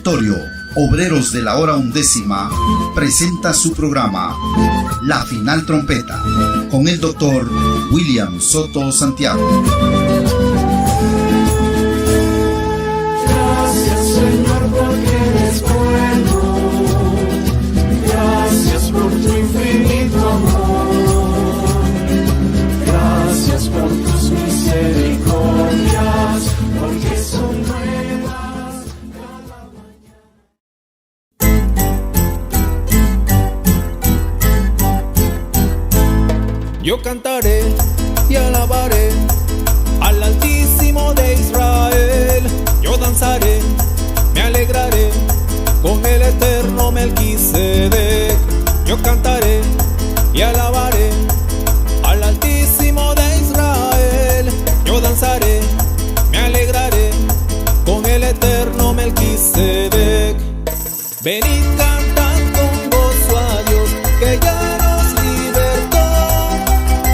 Territorio Obreros de la Hora Undécima presenta su programa La Final Trompeta con el doctor William Soto Santiago. Gracias, Señor, porque eres bueno. Gracias por tu infinito amor. Gracias por tus misericordias, porque son nuevas cada mañana. Yo cantaré y alabaré al Altísimo de Israel. Yo danzaré, me alegraré con el eterno Melquisedec. Yo cantaré y alabaré al Altísimo de Israel. Yo danzaré, me alegraré con el eterno Melquisedec. Venid, cantad con gozo a Dios, que ya nos libertó.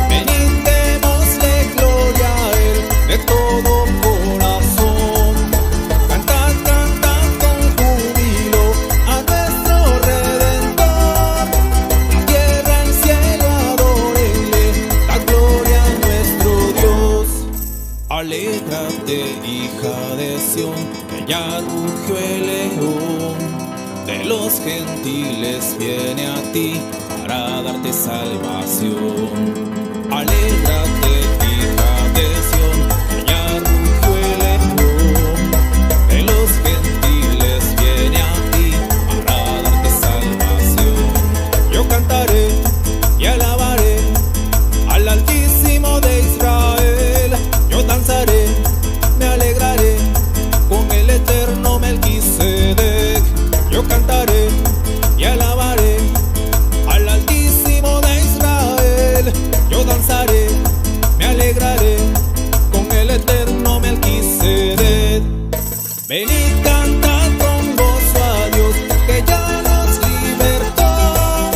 Venid, démosle gloria a Él de todo corazón. Cantad, cantad con júbilo a nuestro Redentor. La tierra, el cielo, adórenle, la gloria a nuestro Dios. Alégrate, hija de Sión, que ya rugió el león. De los gentiles viene a ti para darte salvación. Alégrate, hija de Sión, que ya rugió el león. De los gentiles viene a ti para darte salvación. Yo cantaré y alabaré al Altísimo de Israel. Yo danzaré, me alegraré con el eterno Melquisedec. Yo cantaré y alabaré al Altísimo de Israel. Yo danzaré, me alegraré con el eterno Melquisedec. Venid, cantad con gozo a Dios, que ya nos libertó.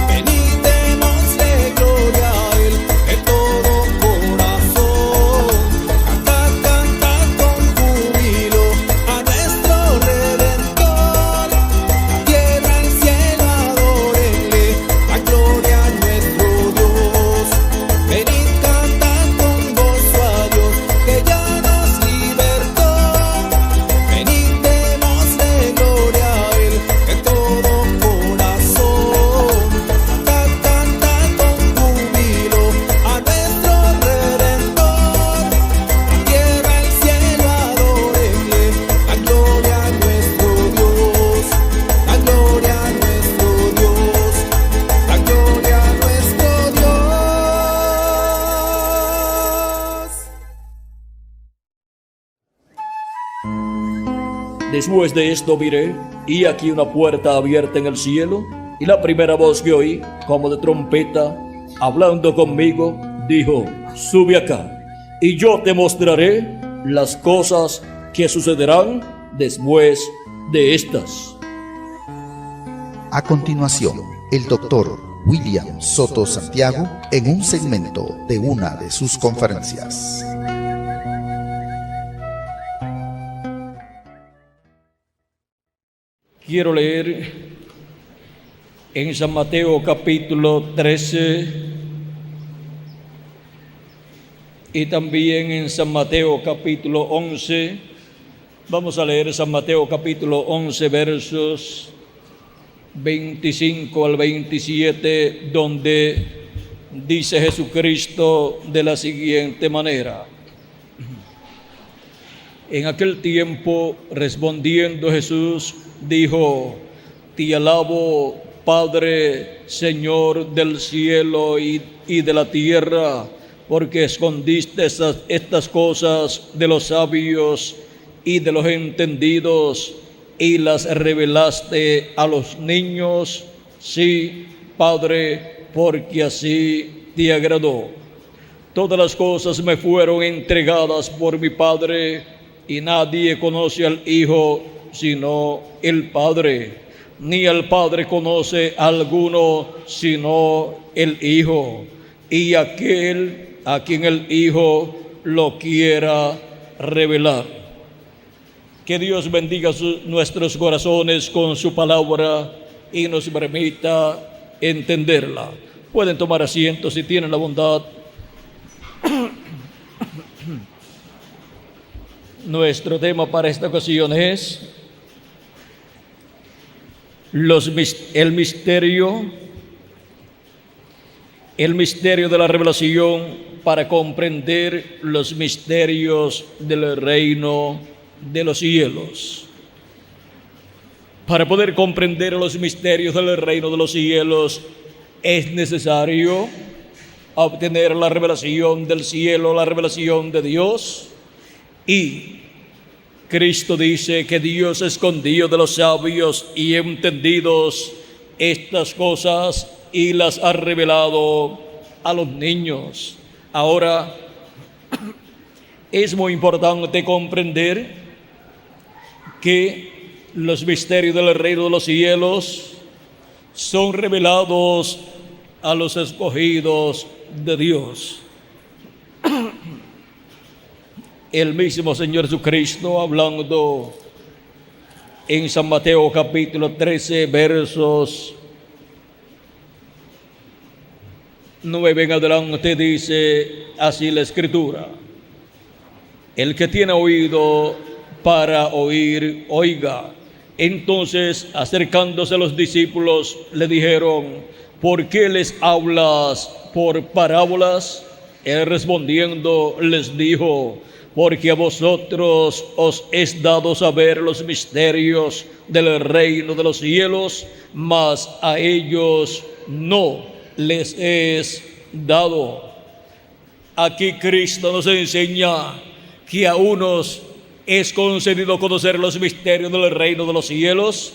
Venid, démosle gloria a Él de todo corazón. Cantad, cantad con júbilo a nuestro Redentor. La tierra, el cielo, adórenle, la gloria a nuestro Dios. Venid, cantad con gozo a Dios, que ya nos libertó. Venid, démosle gloria a Él de todo corazón. Cantad, cantad con júbilo a nuestro Redentor. La tierra, el cielo, adórenle, la gloria a nuestro Dios. La gloria a nuestro Dios. La gloria a nuestro Dios. Después de esto miré, y aquí una puerta abierta en el cielo, y la primera voz que oí, como de trompeta, hablando conmigo, dijo: sube acá, y yo te mostraré las cosas que sucederán después de estas. A continuación, el doctor William Soto Santiago en un segmento de una de sus conferencias. Quiero leer en San Mateo capítulo 13 y también en San Mateo capítulo 11. Vamos a leer San Mateo capítulo 11 versos 25 al 27, donde dice Jesucristo de la siguiente manera: en aquel tiempo, respondiendo Jesús, dijo: te alabo, Padre, Señor del cielo y de la tierra, porque escondiste estas cosas de los sabios y de los entendidos y las revelaste a los niños. Sí, Padre, porque así te agradó. Todas las cosas me fueron entregadas por mi Padre, y nadie conoce al Hijo sino el Padre, ni al Padre conoce a alguno sino el Hijo, y aquel a quien el Hijo lo quiera revelar. Que Dios bendiga nuestros corazones con su palabra y nos permita entenderla. Pueden tomar asiento si tienen la bondad. Nuestro tema para esta ocasión es el misterio de la revelación para comprender los misterios del reino de los cielos. Para poder comprender los misterios del reino de los cielos es necesario obtener la revelación del cielo, la revelación de Dios. Y Cristo dice que Dios escondió de los sabios y entendidos estas cosas y las ha revelado a los niños. Ahora, es muy importante comprender que los misterios del reino de los cielos son revelados a los escogidos de Dios. El mismo Señor Jesucristo, hablando en San Mateo capítulo 13, versos 9 en adelante, dice así la Escritura: el que tiene oído para oír, oiga. Entonces, acercándose a los discípulos, le dijeron: ¿por qué les hablas por parábolas? Él respondiendo les dijo: porque a vosotros os es dado saber los misterios del reino de los cielos, mas a ellos no les es dado. Aquí Cristo nos enseña que a unos es concedido conocer los misterios del reino de los cielos,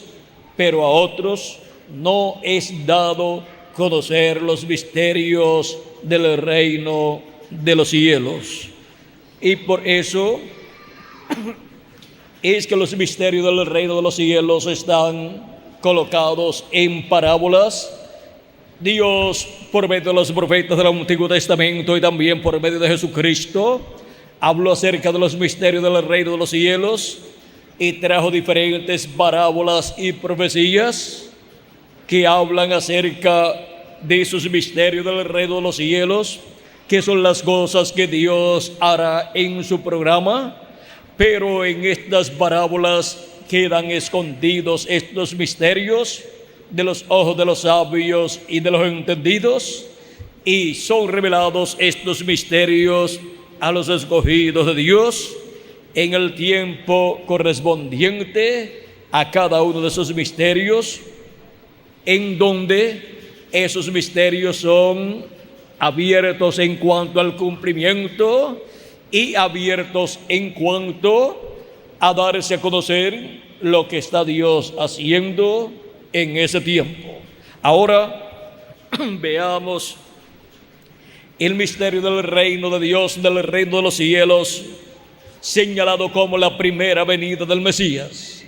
pero a otros no es dado conocer los misterios del reino de los cielos. Y por eso es que los misterios del reino de los cielos están colocados en parábolas. Dios, por medio de los profetas del Antiguo Testamento y también por medio de Jesucristo, habló acerca de los misterios del reino de los cielos y trajo diferentes parábolas y profecías que hablan acerca de esos misterios del reino de los cielos, que son las cosas que Dios hará en su programa. Pero en estas parábolas quedan escondidos estos misterios de los ojos de los sabios y de los entendidos, y son revelados estos misterios a los escogidos de Dios en el tiempo correspondiente a cada uno de esos misterios, en donde esos misterios son abiertos en cuanto al cumplimiento y abiertos en cuanto a darse a conocer lo que está Dios haciendo en ese tiempo. Ahora veamos el misterio del reino de Dios, del reino de los cielos, señalado como la primera venida del Mesías.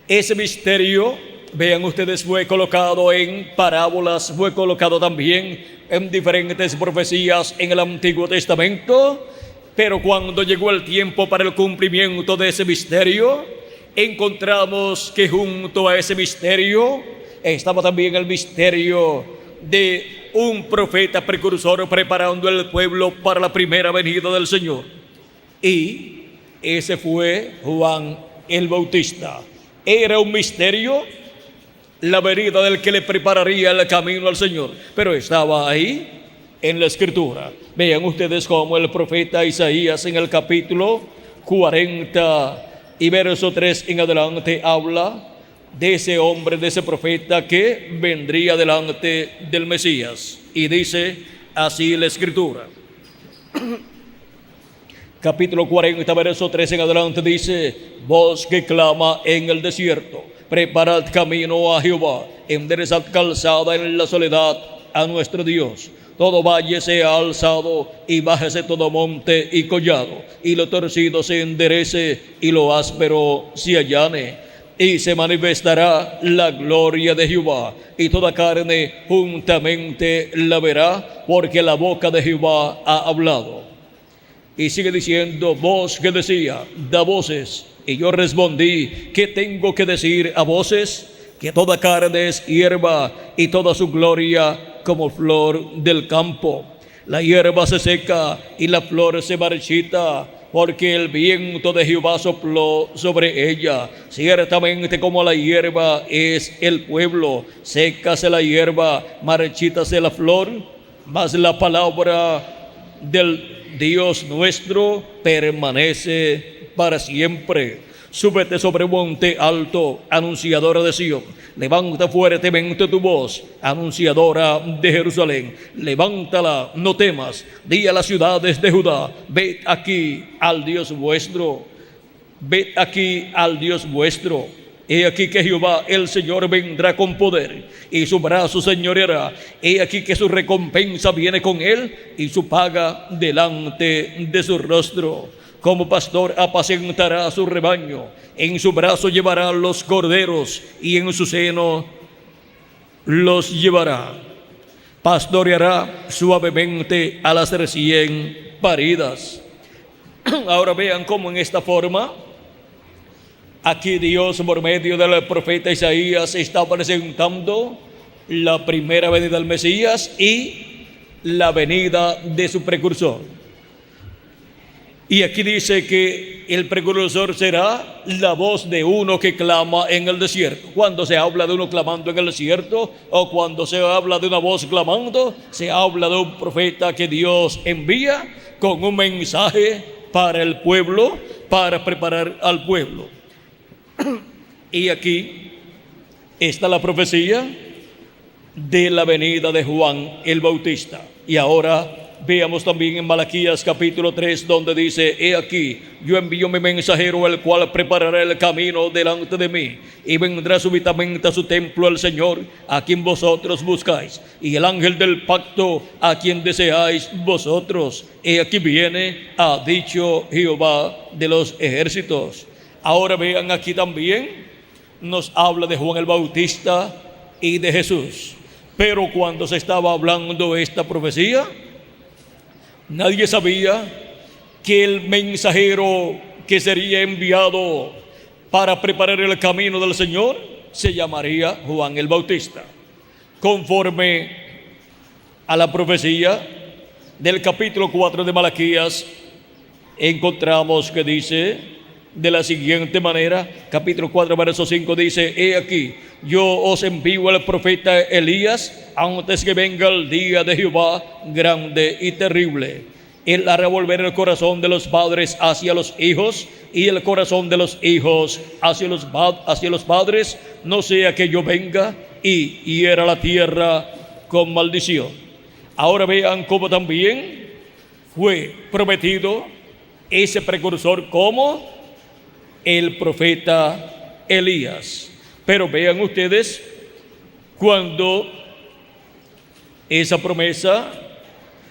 Ese misterio, vean ustedes, fue colocado en parábolas, fue colocado también en diferentes profecías en el Antiguo Testamento, pero cuando llegó el tiempo para el cumplimiento de ese misterio, encontramos que junto a ese misterio estaba también el misterio de un profeta precursor preparando el pueblo para la primera venida del Señor. Y ese fue Juan el Bautista. Era un misterio la venida del que le prepararía el camino al Señor, pero estaba ahí en la Escritura. Vean ustedes cómo el profeta Isaías en el capítulo 40 y verso 3 en adelante habla de ese hombre, de ese profeta que vendría delante del Mesías. Y dice así la Escritura. Capítulo 40, verso 3 en adelante dice: voz que clama en el desierto, preparad camino a Jehová, enderezad calzada en la soledad a nuestro Dios. Todo valle sea alzado y bájese todo monte y collado, y lo torcido se enderece y lo áspero se allane. Y se manifestará la gloria de Jehová, y toda carne juntamente la verá, porque la boca de Jehová ha hablado. Y sigue diciendo: voz que decía, da voces Y yo respondí: ¿qué tengo que decir a voces? Que toda carne es hierba y toda su gloria como flor del campo. La hierba se seca y la flor se marchita, porque el viento de Jehová sopló sobre ella. Ciertamente como la hierba es el pueblo, sécase la hierba, marchítase la flor, mas la palabra del Dios nuestro permanece para siempre. Súbete sobre un monte alto, anunciadora de Sión. Levanta fuertemente tu voz, anunciadora de Jerusalén. Levántala, no temas. Di a las ciudades de Judá: ved aquí al Dios vuestro. Ved aquí al Dios vuestro. He aquí que Jehová el Señor vendrá con poder, y su brazo señoreará. He aquí que su recompensa viene con él, y su paga delante de su rostro. Como pastor apacentará a su rebaño, en su brazo llevará los corderos, y en su seno los llevará. Pastoreará suavemente a las recién paridas. Ahora vean cómo en esta forma, aquí Dios por medio del profeta Isaías está presentando la primera venida del Mesías y la venida de su precursor. Y aquí dice que el precursor será la voz de uno que clama en el desierto. Cuando se habla de uno clamando en el desierto, o cuando se habla de una voz clamando, se habla de un profeta que Dios envía con un mensaje para el pueblo, para preparar al pueblo. Y aquí está la profecía de la venida de Juan el Bautista. Y ahora veamos también en Malaquías capítulo 3, donde dice: he aquí, yo envío mi mensajero, el cual preparará el camino delante de mí, y vendrá súbitamente a su templo el Señor, a quien vosotros buscáis, y el ángel del pacto, a quien deseáis vosotros. He aquí viene, ha dicho Jehová de los ejércitos. Ahora vean, aquí también nos habla de Juan el Bautista y de Jesús. Pero cuando se estaba hablando esta profecía, nadie sabía que el mensajero que sería enviado para preparar el camino del Señor se llamaría Juan el Bautista. Conforme a la profecía del capítulo 4 de Malaquías, encontramos que dice de la siguiente manera, capítulo 4, verso 5 dice: he aquí, yo os envío al profeta Elías antes que venga el día de Jehová grande y terrible. Él hará volver el corazón de los padres hacia los hijos, y el corazón de los hijos hacia los padres, no sea que yo venga y hiera la tierra con maldición. Ahora vean cómo también fue prometido ese precursor como el profeta Elías. Pero vean ustedes, cuando esa promesa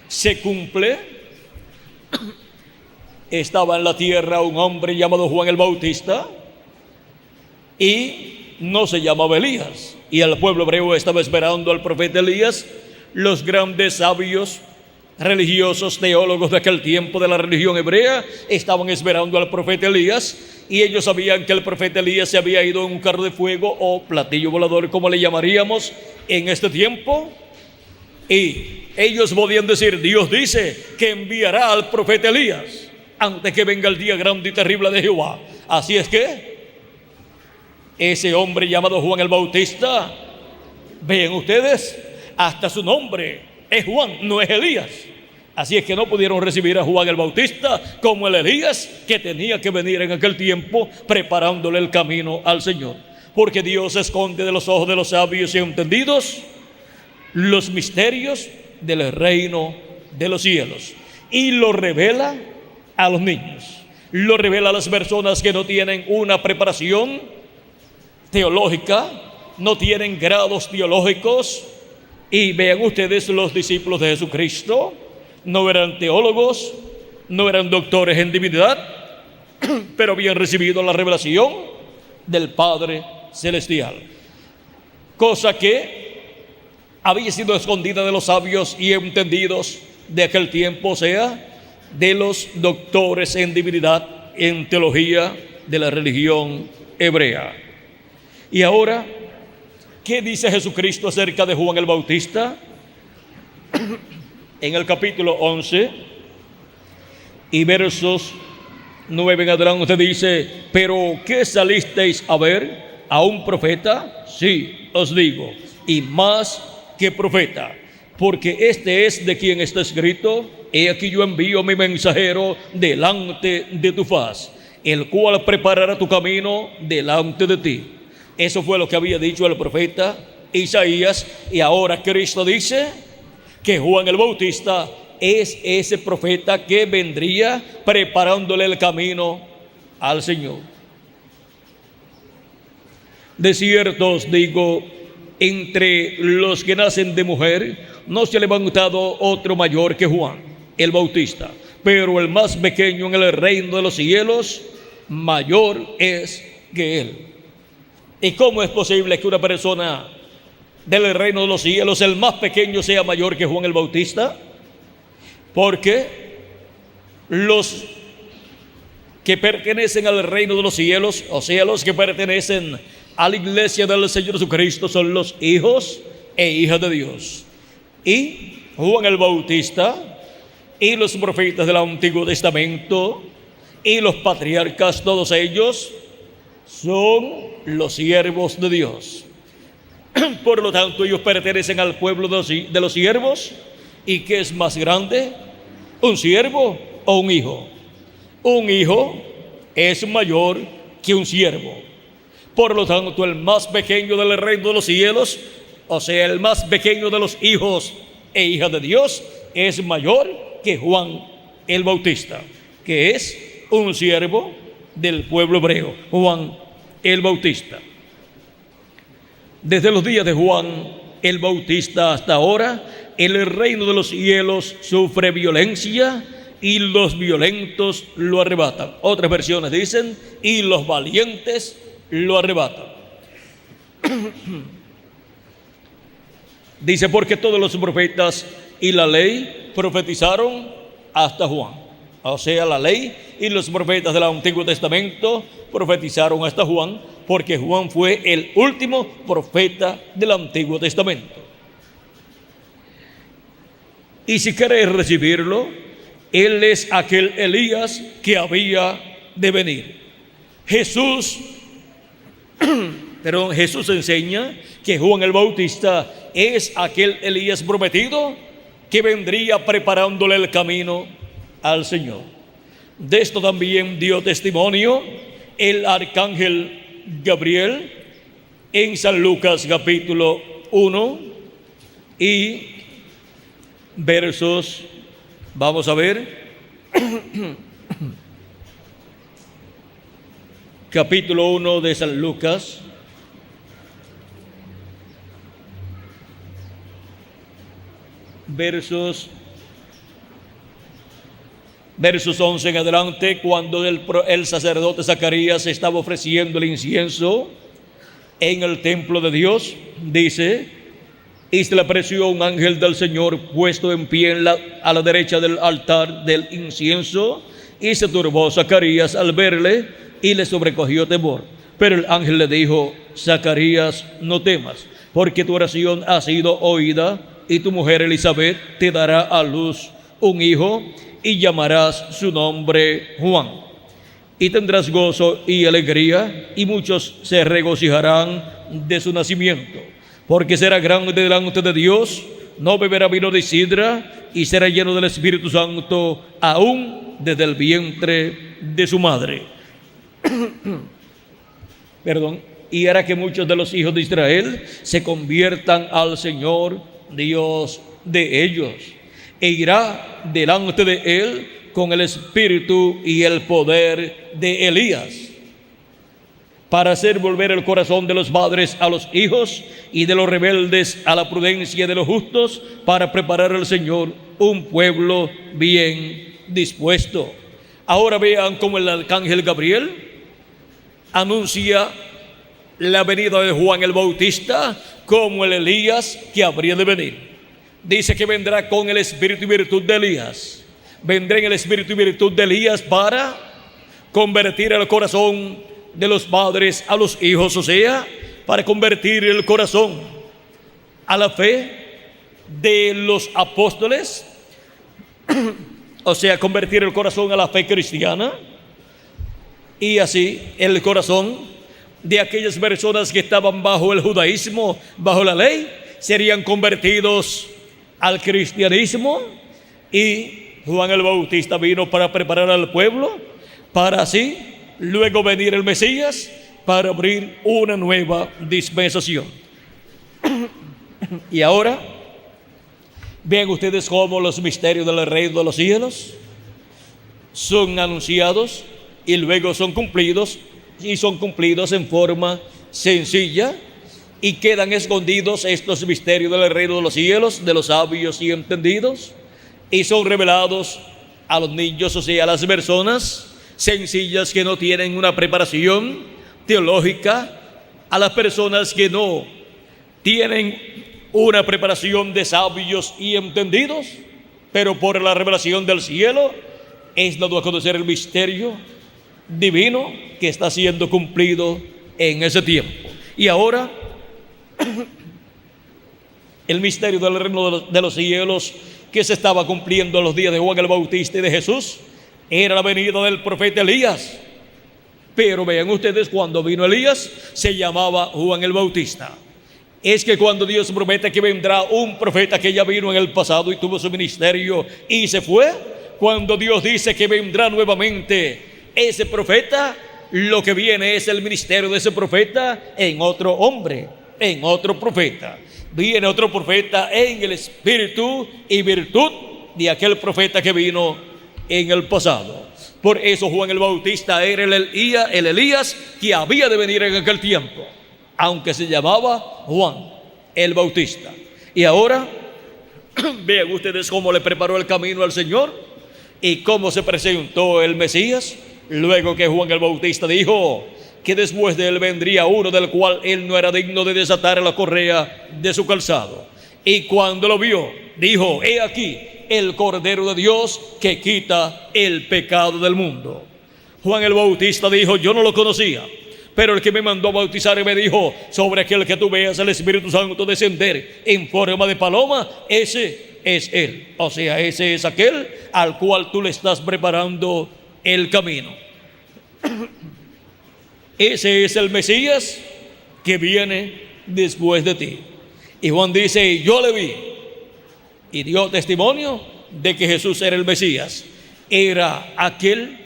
se cumple, estaba en la tierra un hombre llamado Juan el Bautista, y no se llamaba Elías, y el pueblo hebreo estaba esperando al profeta Elías. Los grandes sabios religiosos, teólogos de aquel tiempo de la religión hebrea, estaban esperando al profeta Elías, y ellos sabían que el profeta Elías se había ido en un carro de fuego o platillo volador, como le llamaríamos en este tiempo. Y ellos podían decir: Dios dice que enviará al profeta Elías antes que venga el día grande y terrible de Jehová. Así es que ese hombre llamado Juan el Bautista, vean ustedes, hasta su nombre es Juan, no es Elías. Así es que no pudieron recibir a Juan el Bautista como el Elías que tenía que venir en aquel tiempo, preparándole el camino al Señor. Porque Dios esconde de los ojos de los sabios y entendidos los misterios del reino de los cielos, y lo revela a los niños, lo revela a las personas que no tienen una preparación teológica, no tienen grados teológicos. Y vean ustedes, los discípulos de Jesucristo no eran teólogos, no eran doctores en divinidad, pero habían recibido la revelación del Padre Celestial, cosa que había sido escondida de los sabios y entendidos de aquel tiempo, o sea, de los doctores en divinidad, en teología de la religión hebrea. Y ahora, ¿qué dice Jesucristo acerca de Juan el Bautista? En el capítulo 11 y versos 9 en adelante dice: pero ¿qué salisteis a ver? ¿A un profeta? Sí, os digo, y más que profeta, porque este es de quien está escrito: he aquí yo envío mi mensajero delante de tu faz, el cual preparará tu camino delante de ti. Eso fue lo que había dicho el profeta Isaías, y ahora Cristo dice que Juan el Bautista es ese profeta que vendría preparándole el camino al Señor. De cierto os digo, entre los que nacen de mujer no se ha levantado otro mayor que Juan el Bautista, pero el más pequeño en el reino de los cielos mayor es que él. ¿Y cómo es posible que una persona del reino de los cielos, el más pequeño, sea mayor que Juan el Bautista? Porque los que pertenecen al reino de los cielos, o sea, los que pertenecen a la iglesia del Señor Jesucristo, son los hijos e hijas de Dios. Y Juan el Bautista y los profetas del Antiguo Testamento y los patriarcas, todos ellos son los siervos de Dios. Por lo tanto, ellos pertenecen al pueblo de los siervos. ¿Y qué es más grande? ¿Un siervo o un hijo? Un hijo es mayor que un siervo. Por lo tanto, el más pequeño del reino de los cielos, o sea, el más pequeño de los hijos e hijas de Dios, es mayor que Juan el Bautista, que es un siervo del pueblo hebreo, Juan el Bautista. Desde los días de Juan el Bautista hasta ahora, el reino de los cielos sufre violencia y los violentos lo arrebatan. Otras versiones dicen: y los valientes lo arrebatan. Dice: porque todos los profetas y la ley profetizaron hasta Juan. O sea, la ley y los profetas del Antiguo Testamento profetizaron hasta Juan, porque Juan fue el último profeta del Antiguo Testamento. Y si queréis recibirlo, él es aquel Elías que había de venir. Jesús enseña que Juan el Bautista es aquel Elías prometido que vendría preparándole el camino al Señor. De esto también dio testimonio el arcángel Gabriel en San Lucas capítulo 1 y versos, vamos a ver, capítulo 1 de San Lucas, versos 11 en adelante. Cuando el sacerdote Zacarías estaba ofreciendo el incienso en el templo de Dios, dice: y se le apareció un ángel del Señor puesto en pie a la derecha del altar del incienso, y se turbó Zacarías al verle y le sobrecogió temor. Pero el ángel le dijo: Zacarías, no temas, porque tu oración ha sido oída, y tu mujer Elizabeth te dará a luz un hijo, y llamarás su nombre Juan. Y tendrás gozo y alegría, y muchos se regocijarán de su nacimiento, porque será grande delante de Dios, no beberá vino de sidra, y será lleno del Espíritu Santo aún desde el vientre de su madre. Y hará que muchos de los hijos de Israel se conviertan al Señor Dios de ellos, e irá delante de él con el espíritu y el poder de Elías, para hacer volver el corazón de los padres a los hijos y de los rebeldes a la prudencia de los justos, para preparar al Señor un pueblo bien dispuesto. Ahora vean cómo el arcángel Gabriel anuncia la venida de Juan el Bautista como el Elías que habría de venir. Dice que vendrá con el espíritu y virtud de Elías. Vendrá en el espíritu y virtud de Elías para convertir el corazón de los padres a los hijos, o sea, para convertir el corazón a la fe de los apóstoles, o sea, convertir el corazón a la fe cristiana, y así el corazón de aquellas personas que estaban bajo el judaísmo, bajo la ley, serían convertidos al cristianismo. Y Juan el Bautista vino para preparar al pueblo, para así luego venir el Mesías, para abrir una nueva dispensación. Y ahora vean ustedes cómo los misterios del reino de los cielos son anunciados y luego son cumplidos, y son cumplidos en forma sencilla, y quedan escondidos estos misterios del reino de los cielos de los sabios y entendidos, y son revelados a los niños, o sea, a las personas sencillas que no tienen una preparación teológica, a las personas que no tienen una preparación de sabios y entendidos, pero por la revelación del cielo es dado a conocer el misterio divino que está siendo cumplido en ese tiempo. Y ahora el misterio del reino de los cielos que se estaba cumpliendo en los días de Juan el Bautista y de Jesús era la venida del profeta Elías. Pero vean ustedes, cuando vino Elías se llamaba Juan el Bautista. Es que cuando Dios promete que vendrá un profeta que ya vino en el pasado y tuvo su ministerio y se fue, cuando Dios dice que vendrá nuevamente ese profeta, lo que viene es el ministerio de ese profeta en otro hombre, en otro profeta. Viene otro profeta en el espíritu y virtud de aquel profeta que vino en el pasado. Por eso Juan el Bautista era el Elías que había de venir en aquel tiempo, aunque se llamaba Juan el Bautista. Y ahora vean ustedes cómo le preparó el camino al Señor y cómo se presentó el Mesías. Luego que Juan el Bautista dijo que después de él vendría uno del cual él no era digno de desatar la correa de su calzado. Y cuando lo vio, dijo: he aquí el Cordero de Dios que quita el pecado del mundo. Juan el Bautista dijo: yo no lo conocía, pero el que me mandó a bautizar me dijo: sobre aquel que tú veas el Espíritu Santo descender en forma de paloma, ese es él. O sea, ese es aquel al cual tú le estás preparando el camino. Ese es el Mesías que viene después de ti. Y Juan dice: yo le vi, y dio testimonio de que Jesús era el Mesías. Era aquel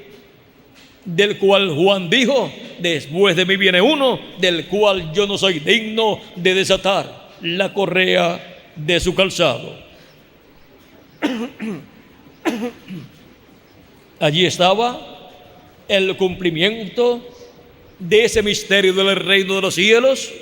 del cual Juan dijo: después de mí viene uno del cual yo no soy digno de desatar la correa de su calzado. Allí estaba el cumplimiento de ese misterio del reino de los cielos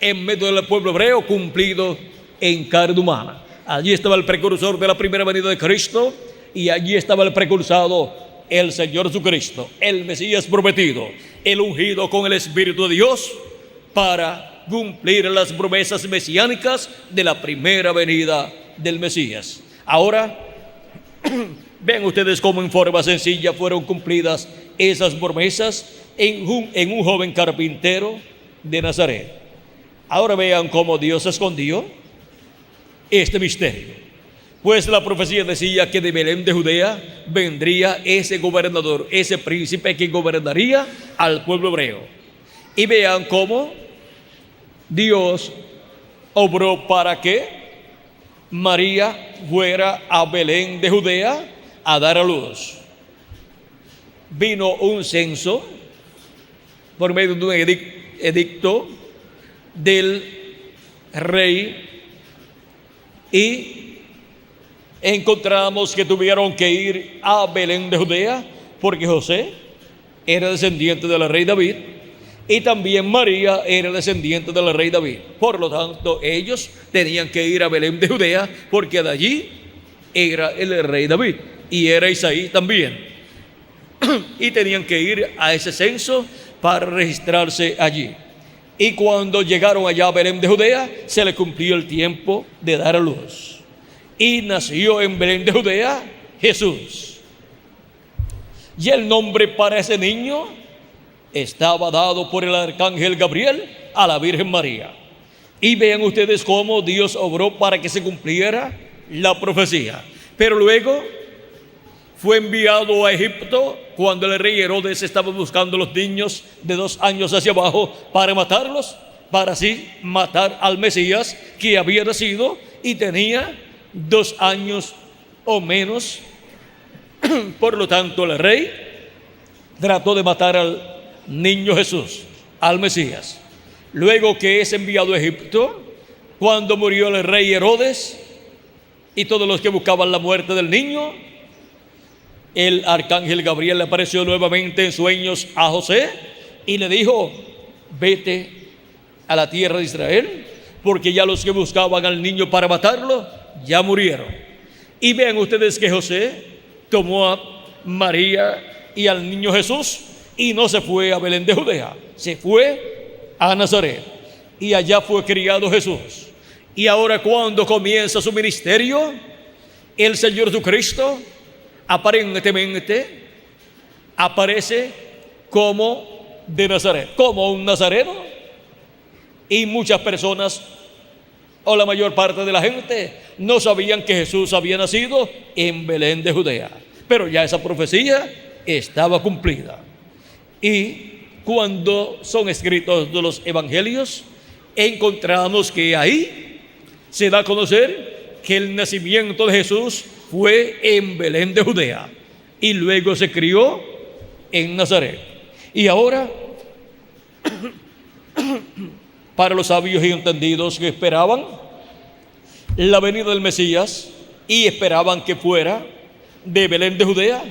en medio del pueblo hebreo, cumplido en carne humana. Allí estaba el precursor de la primera venida de Cristo, y allí estaba el precursado, el Señor Jesucristo, el Mesías prometido, el ungido con el Espíritu de Dios para cumplir las promesas mesiánicas de la primera venida del Mesías. Ahora vean ustedes cómo en forma sencilla fueron cumplidas esas promesas en un joven carpintero de Nazaret. Ahora vean cómo Dios escondió este misterio. Pues la profecía decía que de Belén de Judea vendría ese gobernador, ese príncipe que gobernaría al pueblo hebreo. Y vean cómo Dios obró para que María fuera a Belén de Judea a dar a luz. Vino un censo por medio de un edicto del rey, y encontramos que tuvieron que ir a Belén de Judea porque José era descendiente del rey David y también María era descendiente del rey David. Por lo tanto, ellos tenían que ir a Belén de Judea porque de allí era el rey David y era Isaí también. Y tenían que ir a ese censo para registrarse allí. Y cuando llegaron allá a Belén de Judea, se le cumplió el tiempo de dar a luz. Y nació en Belén de Judea Jesús. Y el nombre para ese niño estaba dado por el arcángel Gabriel a la Virgen María. Y vean ustedes cómo Dios obró para que se cumpliera la profecía. Pero luego fue enviado a Egipto cuando el rey Herodes estaba buscando los niños de 2 años hacia abajo para matarlos, para así matar al Mesías que había nacido y tenía 2 años o menos. Por lo tanto, el rey trató de matar al niño Jesús, al Mesías. Luego que es enviado a Egipto, cuando murió el rey Herodes y todos los que buscaban la muerte del niño, el arcángel Gabriel le apareció nuevamente en sueños a José y le dijo: vete a la tierra de Israel, porque ya los que buscaban al niño para matarlo ya murieron. Y vean ustedes que José tomó a María y al niño Jesús y no se fue a Belén de Judea, se fue a Nazaret, y allá fue criado Jesús. Y ahora, cuando comienza su ministerio, el Señor Jesucristo aparentemente aparece como de Nazaret, como un nazareno, y muchas personas, o la mayor parte de la gente, no sabían que Jesús había nacido en Belén de Judea, pero ya esa profecía estaba cumplida. Y cuando son escritos los evangelios, encontramos que ahí se da a conocer que el nacimiento de Jesús fue en Belén de Judea y luego se crió en Nazaret. Y ahora, para los sabios y entendidos que esperaban la venida del Mesías y esperaban que fuera de Belén de Judea,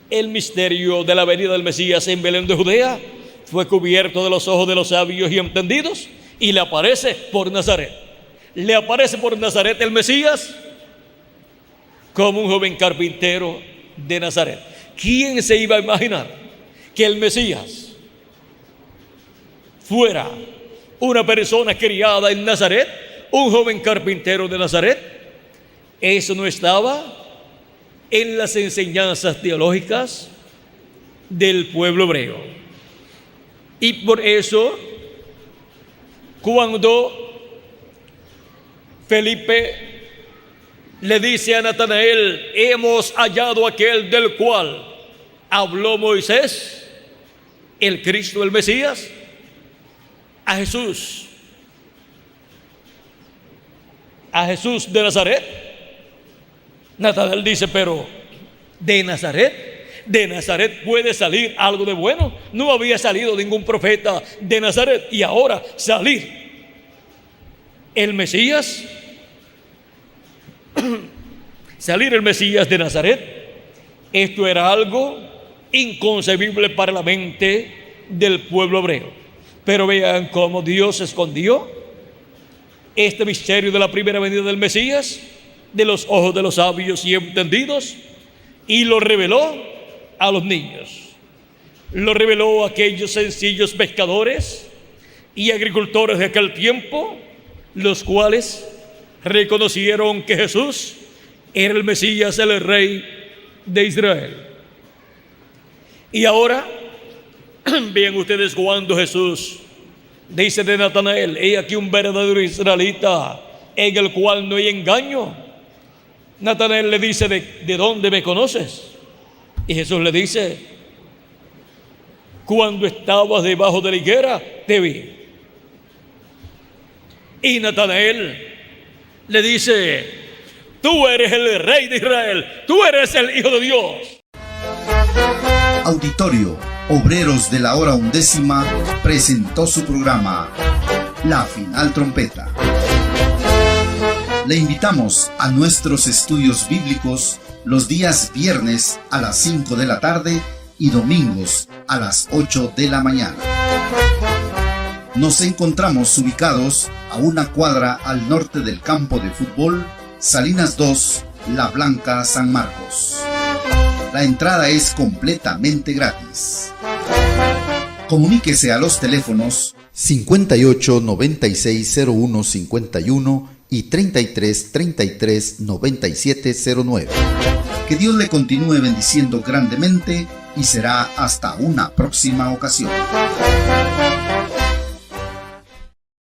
el misterio de la venida del Mesías en Belén de Judea fue cubierto de los ojos de los sabios y entendidos y le aparece por Nazaret. Le aparece por Nazaret el Mesías como un joven carpintero de Nazaret. ¿Quién se iba a imaginar que el Mesías fuera una persona criada en Nazaret, un joven carpintero de Nazaret? Eso no estaba en las enseñanzas teológicas del pueblo hebreo. Y por eso, cuando Felipe le dice a Natanael: hemos hallado aquel del cual habló Moisés, el Cristo, el Mesías, a Jesús de Nazaret, Natanael dice: pero de Nazaret puede salir algo de bueno. No había salido ningún profeta de Nazaret, y ahora salir el Mesías, salir el Mesías de Nazaret, esto era algo inconcebible para la mente del pueblo hebreo. Pero vean cómo Dios escondió este misterio de la primera venida del Mesías de los ojos de los sabios y entendidos, y lo reveló a los niños. Lo reveló a aquellos sencillos pescadores y agricultores de aquel tiempo, los cuales reconocieron que Jesús era el Mesías, el Rey de Israel. Y ahora vean ustedes cuando Jesús dice de Natanael: he aquí un verdadero israelita en el cual no hay engaño. Natanael le dice: ¿de dónde me conoces? Y Jesús le dice: cuando estabas debajo de la higuera te vi. Y Natanael le dice: tú eres el Rey de Israel, tú eres el Hijo de Dios. Auditorio Obreros de la Hora Undécima presentó su programa La Final Trompeta. Le invitamos a nuestros estudios bíblicos los días viernes a las 5 de la tarde y domingos a las 8 de la mañana. Nos encontramos ubicados a una cuadra al norte del campo de fútbol Salinas 2, La Blanca, San Marcos. La entrada es completamente gratis. Comuníquese a los teléfonos 58 96 01 51 y 33 33 97 09. Que Dios le continúe bendiciendo grandemente y será hasta una próxima ocasión.